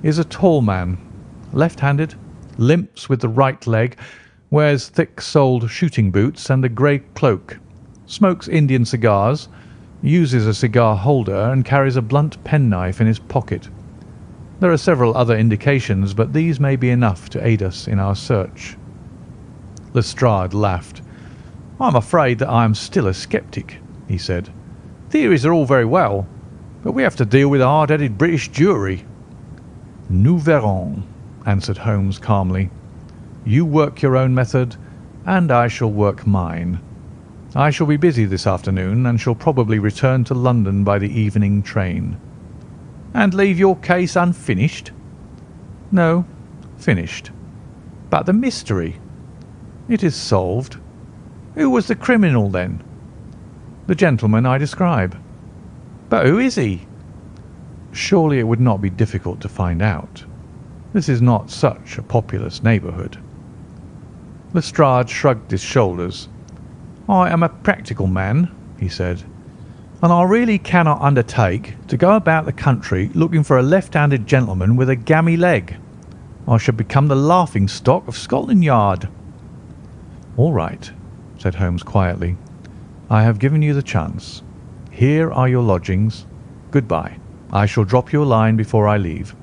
"Is a tall man, left-handed, limps with the right leg, wears thick-soled shooting boots and a grey cloak, smokes Indian cigars, uses a cigar holder, and carries a blunt penknife in his pocket. There are several other indications, but these may be enough to aid us in our search." Lestrade laughed. "I'm afraid that I am still a sceptic," he said. "Theories are all very well, but we have to deal with a hard-headed British jury." "Nous verrons," answered Holmes calmly. "You work your own method, and I shall work mine. I shall be busy this afternoon, and shall probably return to London by the evening train." "And leave your case unfinished?" "No, finished." "But the mystery?" "It is solved." "Who was the criminal, then?" "The gentleman I describe." "But who is he?" "Surely it would not be difficult to find out. This is not such a populous neighbourhood." Lestrade shrugged his shoulders. "I am a practical man," he said, "and I really cannot undertake to go about the country looking for a left-handed gentleman with a gammy leg. I should become the laughing-stock of Scotland Yard." "All right," said Holmes quietly. "I have given you the chance. Here are your lodgings. Good-bye. I shall drop you a line before I leave."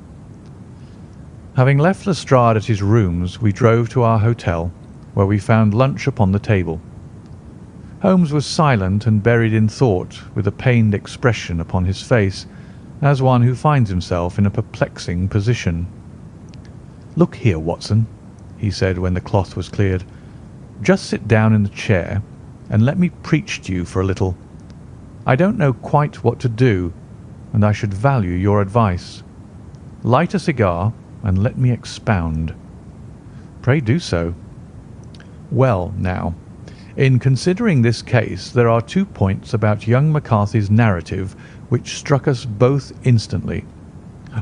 Having left Lestrade at his rooms, we drove to our hotel, where we found lunch upon the table. Holmes was silent and buried in thought, with a pained expression upon his face, as one who finds himself in a perplexing position. "Look here, Watson," he said when the cloth was cleared. just sit down in the chair and let me preach to you for a little. I don't know quite what to do, and I should value your advice. Light a cigar and let me expound." "Pray do so." "Well, now, in considering this case, there are 2 points about young McCarthy's narrative which struck us both instantly,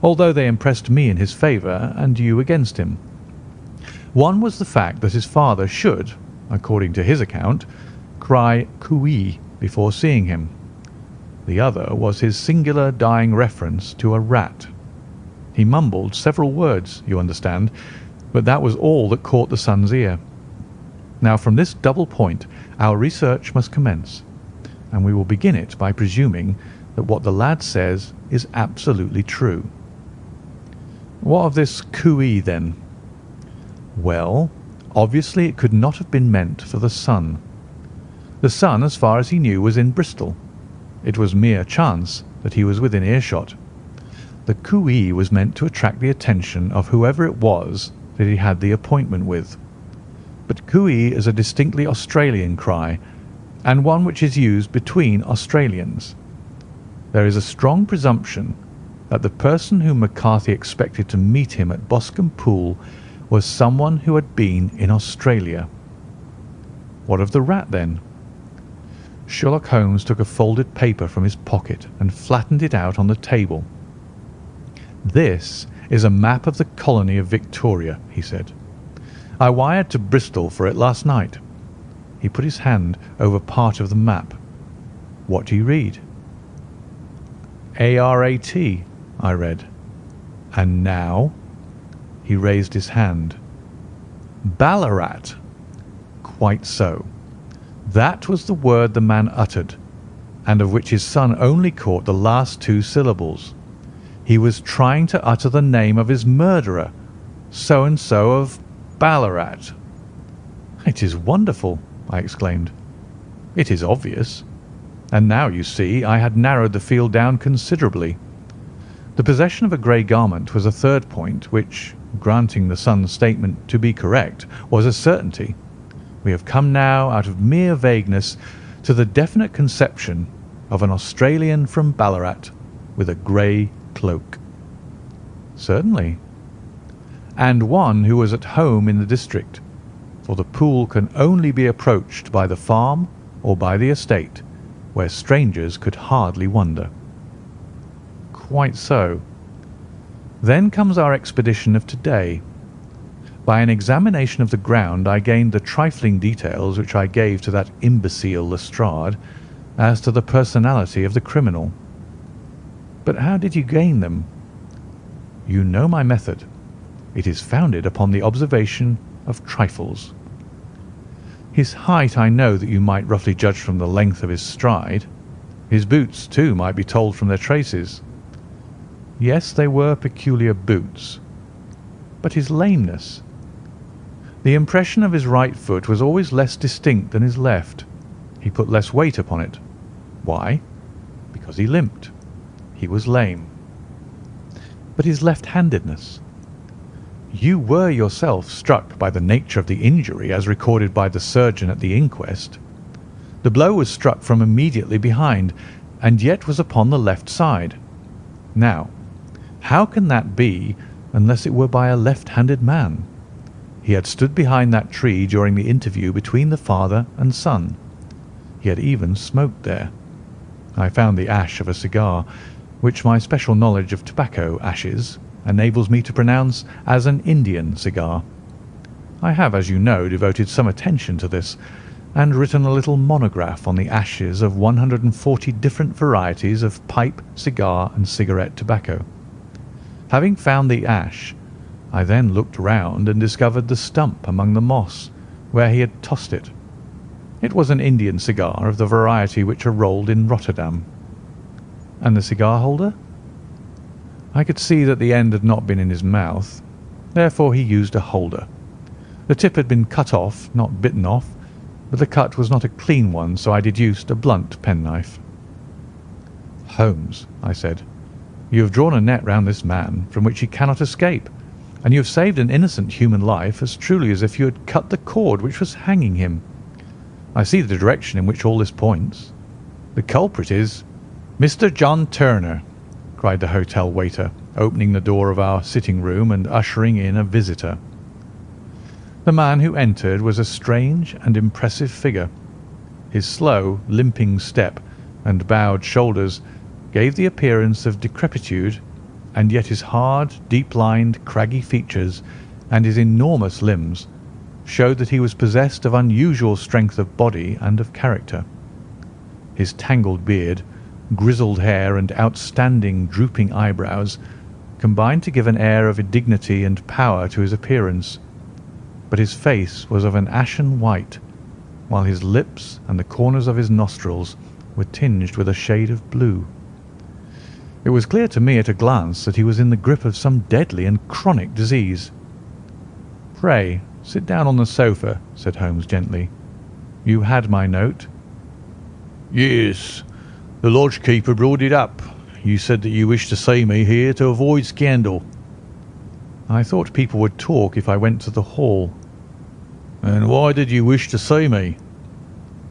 although they impressed me in his favour and you against him. One was the fact that his father should, according to his account, cry cooee before seeing him. The other was his singular dying reference to a rat. He mumbled several words, you understand, but that was all that caught the son's ear. Now, from this double point, our research must commence, and we will begin it by presuming that what the lad says is absolutely true." "What of this cooee, then?" "Well, obviously it could not have been meant for the son. The son, as far as he knew, was in Bristol. It was mere chance that he was within earshot. The cooee was meant to attract the attention of whoever it was that he had the appointment with. But cooee is a distinctly Australian cry, and one which is used between Australians. There is a strong presumption that the person whom McCarthy expected to meet him at Boscombe Pool was someone who had been in Australia." "What of the rat, then?" Sherlock Holmes took a folded paper from his pocket and flattened it out on the table. "This is a map of the colony of Victoria," he said. "I wired to Bristol for it last night." He put his hand over part of the map. "What do you read?" "ARAT," I read. "And now?" He raised his hand. "Ballarat." "Quite so. That was the word the man uttered, and of which his son only caught the last 2 syllables. He was trying to utter the name of his murderer, so-and-so of Ballarat." "It is wonderful," I exclaimed. "It is obvious. And now, you see, I had narrowed the field down considerably. The possession of a grey garment was a third point which, granting the son's statement to be correct, was a certainty. We have come now out of mere vagueness to the definite conception of an Australian from Ballarat with a grey cloak." "Certainly." "And one who was at home in the district, for the pool can only be approached by the farm or by the estate, where strangers could hardly wander." "Quite so. Then comes our expedition of today. By an examination of the ground I gained the trifling details which I gave to that imbecile Lestrade as to the personality of the criminal." "But how did you gain them?" "You know my method. It is founded upon the observation of trifles. His height I know that you might roughly judge from the length of his stride. His boots, too, might be told from their traces." "Yes, they were peculiar boots." "But his lameness?" "The impression of his right foot was always less distinct than his left. He put less weight upon it. Why? Because he limped. He was lame." "But his left-handedness?" "You were yourself struck by the nature of the injury as recorded by the surgeon at the inquest. The blow was struck from immediately behind, and yet was upon the left side. Now, how can that be unless it were by a left-handed man? He had stood behind that tree during the interview between the father and son. He had even smoked there. I found the ash of a cigar, which my special knowledge of tobacco ashes enables me to pronounce as an Indian cigar. I have, as you know, devoted some attention to this, and written a little monograph on the ashes of 140 different varieties of pipe, cigar, and cigarette tobacco. Having found the ash, I then looked round and discovered the stump among the moss, where he had tossed it. It was an Indian cigar of the variety which are rolled in Rotterdam." "And the cigar holder?" "I could see that the end had not been in his mouth. Therefore he used a holder. The tip had been cut off, not bitten off, but the cut was not a clean one, so I deduced a blunt penknife." "Holmes," I said, "you have drawn a net round this man from which he cannot escape. and you have saved an innocent human life as truly as if you had cut the cord which was hanging him. I see the direction in which all this points. The culprit is—" "Mr. John Turner," cried the hotel waiter, opening the door of our sitting-room and ushering in a visitor. The man who entered was a strange and impressive figure. His slow, limping step and bowed shoulders gave the appearance of decrepitude, and yet his hard, deep-lined, craggy features and his enormous limbs showed that he was possessed of unusual strength of body and of character. His tangled beard, grizzled hair, and outstanding drooping eyebrows combined to give an air of dignity and power to his appearance, but his face was of an ashen white, while his lips and the corners of his nostrils were tinged with a shade of blue. It was clear to me at a glance that he was in the grip of some deadly and chronic disease. "Pray, sit down on the sofa," said Holmes gently. "You had my note?" "Yes. The lodge-keeper brought it up. You said that you wished to see me here to avoid scandal." "I thought people would talk if I went to the hall." "And why did you wish to see me?"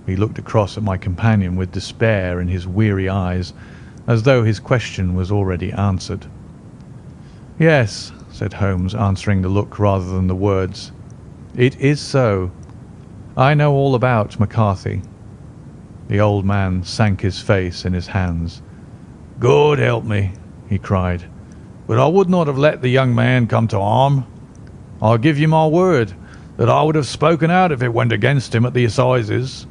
He looked across at my companion with despair in his weary eyes, as though his question was already answered. "Yes," said Holmes, answering the look rather than the words. "It is so. I know all about McCarthy." The old man sank his face in his hands. "God help me," he cried, "but I would not have let the young man come to harm. I give you my word that I would have spoken out if it went against him at the assizes."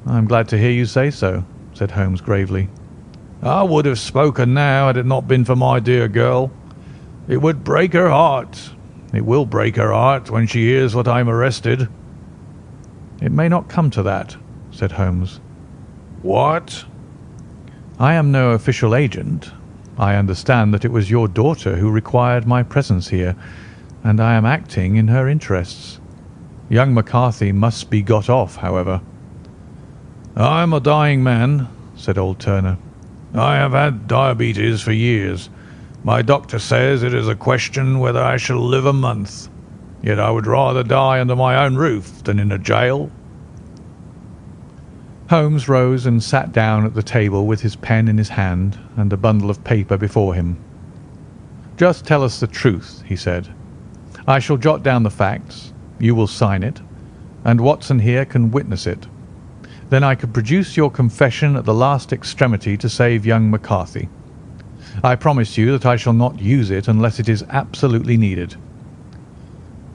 "I am glad to hear you say so," said Holmes gravely. "I would have spoken now had it not been for my dear girl. It would break her heart. It will break her heart when she hears what I am arrested." "It may not come to that," said Holmes. "What?" "I am no official agent. I understand that it was your daughter who required my presence here, and I am acting in her interests. Young McCarthy must be got off, however." "I am a dying man," said old Turner. "I have had diabetes for years. My doctor says it is a question whether I shall live a month. Yet I would rather die under my own roof than in a jail." Holmes rose and sat down at the table with his pen in his hand and a bundle of paper before him. "Just tell us the truth," he said. "I shall jot down the facts, you will sign it, and Watson here can witness it. Then I can produce your confession at the last extremity to save young McCarthy. I promise you that I shall not use it unless it is absolutely needed."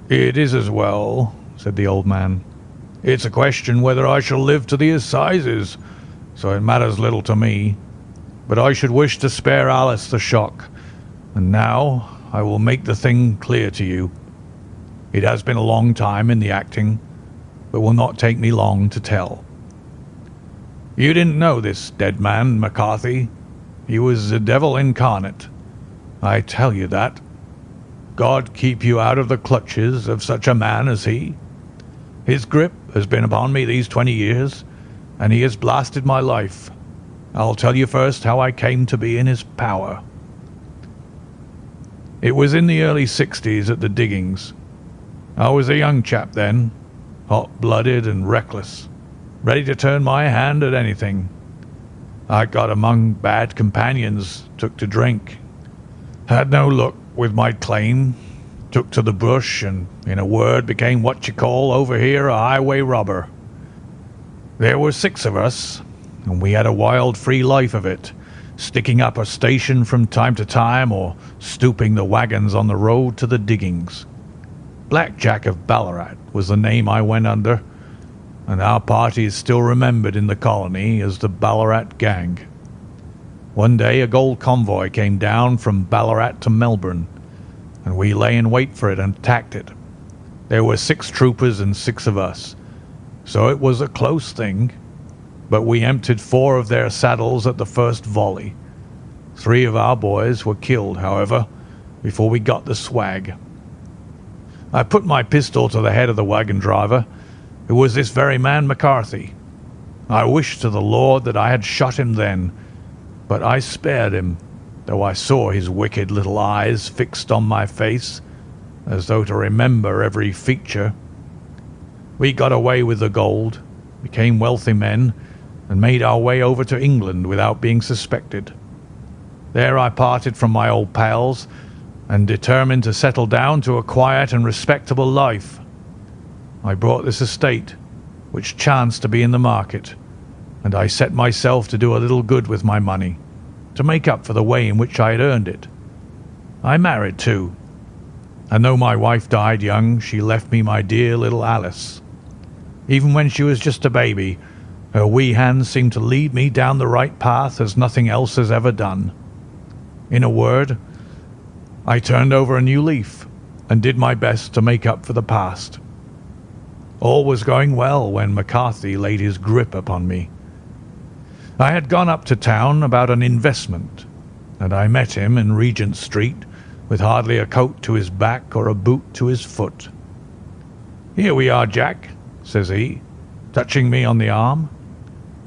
"It is as well," said the old man. "It's a question whether I shall live to the assizes, so it matters little to me. But I should wish to spare Alice the shock, and now I will make the thing clear to you. It has been a long time in the acting, but will not take me long to tell. You didn't know this dead man, McCarthy. He was the devil incarnate. I tell you that. God keep you out of the clutches of such a man as he. His grip has been upon me these 20 years, and he has blasted my life. I'll tell you first how I came to be in his power. It was in the early 60s at the diggings. I was a young chap then, hot-blooded and reckless, ready to turn my hand at anything. I got among bad companions, took to drink, had no luck with my claim, took to the bush, and, in a word, became what you call over here a highway robber. There were 6 of us, and we had a wild, free life of it, sticking up a station from time to time or stooping the wagons on the road to the diggings. Black Jack of Ballarat was the name I went under, and our party is still remembered in the colony as the Ballarat Gang. One day a gold convoy came down from Ballarat to Melbourne, and we lay in wait for it and attacked it. There were 6 troopers and 6 of us, so it was a close thing, but we emptied 4 of their saddles at the first volley. 3 of our boys were killed, however, before we got the swag. I put my pistol to the head of the wagon driver, who was this very man McCarthy. I wished to the Lord that I had shot him then, but I spared him, though I saw his wicked little eyes fixed on my face as though to remember every feature. We got away with the gold, became wealthy men, and made our way over to England without being suspected. There I parted from my old pals and determined to settle down to a quiet and respectable life. I bought this estate, which chanced to be in the market, and I set myself to do a little good with my money, to make up for the way in which I had earned it. I married too, and though my wife died young, she left me my dear little Alice. Even when she was just a baby, her wee hands seemed to lead me down the right path as nothing else has ever done. In a word, I turned over a new leaf and did my best to make up for the past. All was going well when McCarthy laid his grip upon me. I had gone up to town about an investment, and I met him in Regent Street with hardly a coat to his back or a boot to his foot. "Here we are, Jack," says he, touching me on the arm.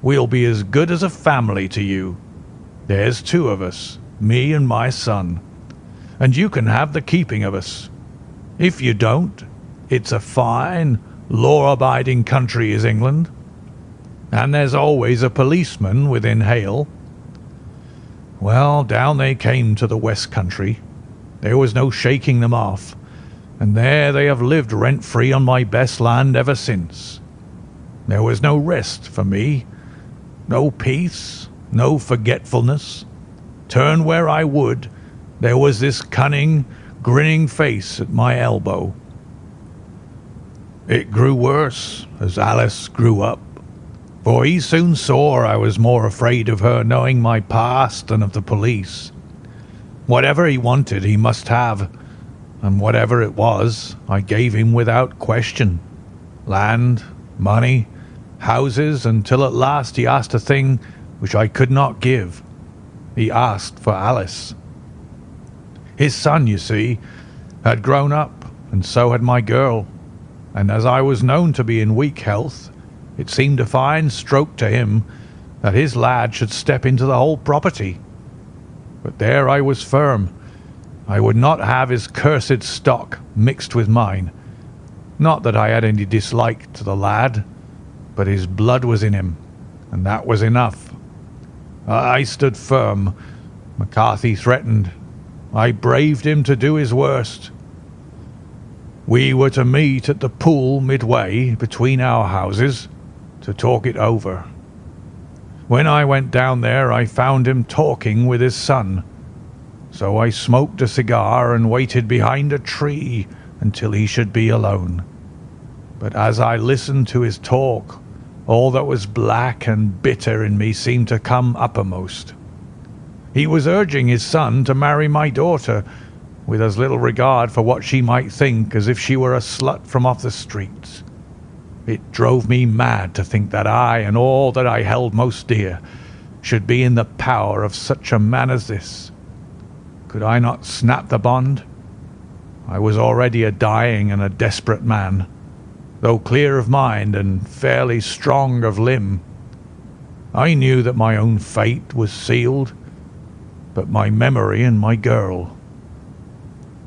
"We'll be as good as a family to you. There's two of us, me and my son, and you can have the keeping of us. If you don't, it's a fine, law-abiding country is England, and there's always a policeman within hail." Well, down they came to the West Country. There was no shaking them off, and there they have lived rent-free on my best land ever since. There was no rest for me, no peace, no forgetfulness. Turn where I would, there was this cunning, grinning face at my elbow. It grew worse as Alice grew up, for he soon saw I was more afraid of her knowing my past than of the police. Whatever he wanted he must have, and whatever it was I gave him without question. Land, money, houses, until at last he asked a thing which I could not give. He asked for Alice. His son, you see, had grown up, and so had my girl, and as I was known to be in weak health, it seemed a fine stroke to him that his lad should step into the whole property. But there I was firm. I would not have his cursed stock mixed with mine. Not that I had any dislike to the lad, but his blood was in him, and that was enough. I stood firm. McCarthy threatened. I braved him to do his worst. We were to meet at the pool midway between our houses to talk it over. When I went down there I found him talking with his son, so I smoked a cigar and waited behind a tree until he should be alone. But as I listened to his talk, all that was black and bitter in me seemed to come uppermost. He was urging his son to marry my daughter, with as little regard for what she might think as if she were a slut from off the streets. It drove me mad to think that I and all that I held most dear should be in the power of such a man as this. Could I not snap the bond? I was already a dying and a desperate man, though clear of mind and fairly strong of limb. I knew that my own fate was sealed, but my memory and my girl,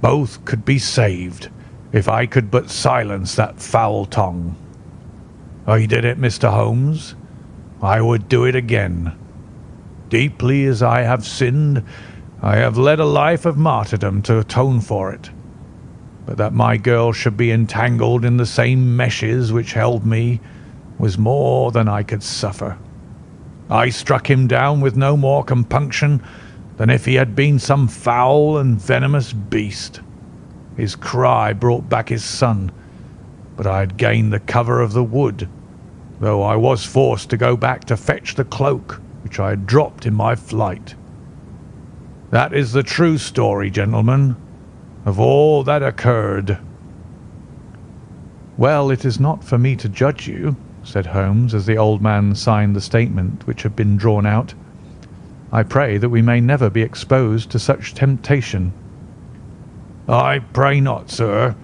both could be saved if I could but silence that foul tongue. I did it, Mr. Holmes. I would do it again. Deeply as I have sinned, I have led a life of martyrdom to atone for it. But that my girl should be entangled in the same meshes which held me was more than I could suffer. I struck him down with no more compunction than if he had been some foul and venomous beast. His cry brought back his son, but I had gained the cover of the wood, though I was forced to go back to fetch the cloak which I had dropped in my flight. That is the true story, gentlemen, of all that occurred. "Well, it is not for me to judge you," said Holmes, as the old man signed the statement which had been drawn out. "I pray that we may never be exposed to such temptation." "I pray not, sir.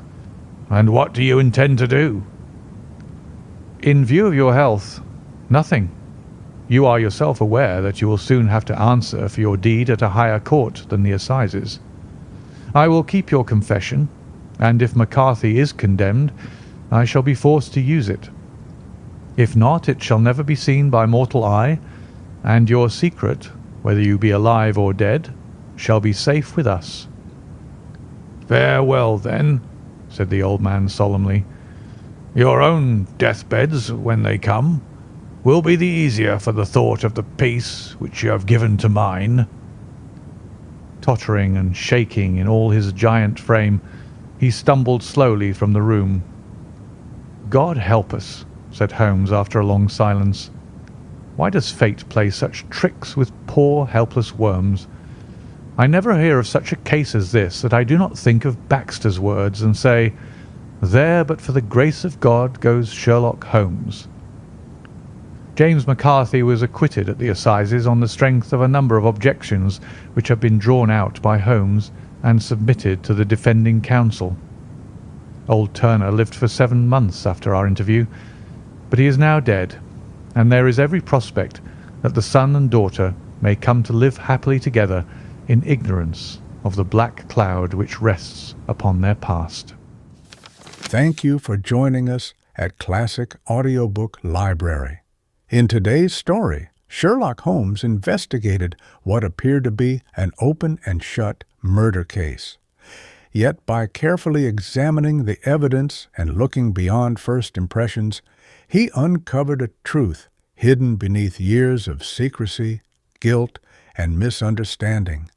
And what do you intend to do?" "In view of your health, nothing. You are yourself aware that you will soon have to answer for your deed at a higher court than the assizes. I will keep your confession, and if McCarthy is condemned, I shall be forced to use it. If not, it shall never be seen by mortal eye, and your secret, whether you be alive or dead, shall be safe with us." "Farewell, then," said the old man solemnly. "Your own deathbeds, when they come, will be the easier for the thought of the peace which you have given to mine." Tottering and shaking in all his giant frame, he stumbled slowly from the room. "God help us," said Holmes after a long silence. "Why does fate play such tricks with poor helpless worms? I never hear of such a case as this that I do not think of Baxter's words and say, 'There but for the grace of God goes Sherlock Holmes.'" James McCarthy was acquitted at the assizes on the strength of a number of objections which had been drawn out by Holmes and submitted to the defending counsel. Old Turner lived for 7 months after our interview, but he is now dead, and there is every prospect that the son and daughter may come to live happily together in ignorance of the black cloud which rests upon their past. Thank you for joining us at Classic Audiobook Library. In today's story, Sherlock Holmes investigated what appeared to be an open and shut murder case. Yet by carefully examining the evidence and looking beyond first impressions, he uncovered a truth hidden beneath years of secrecy, guilt, and misunderstanding.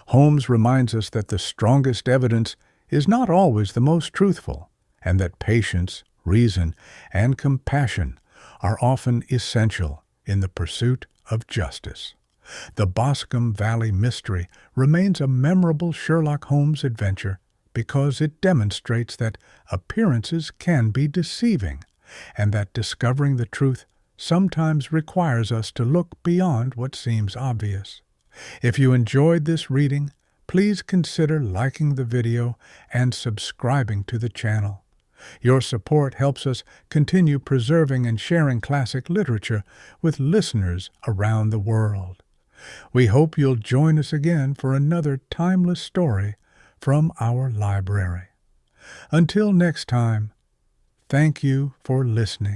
Holmes reminds us that the strongest evidence is not always the most truthful, and that patience, reason, and compassion are often essential in the pursuit of justice. The Boscombe Valley Mystery remains a memorable Sherlock Holmes adventure because it demonstrates that appearances can be deceiving, and that discovering the truth sometimes requires us to look beyond what seems obvious. If you enjoyed this reading, please consider liking the video and subscribing to the channel. Your support helps us continue preserving and sharing classic literature with listeners around the world. We hope you'll join us again for another timeless story from our library. Until next time, thank you for listening.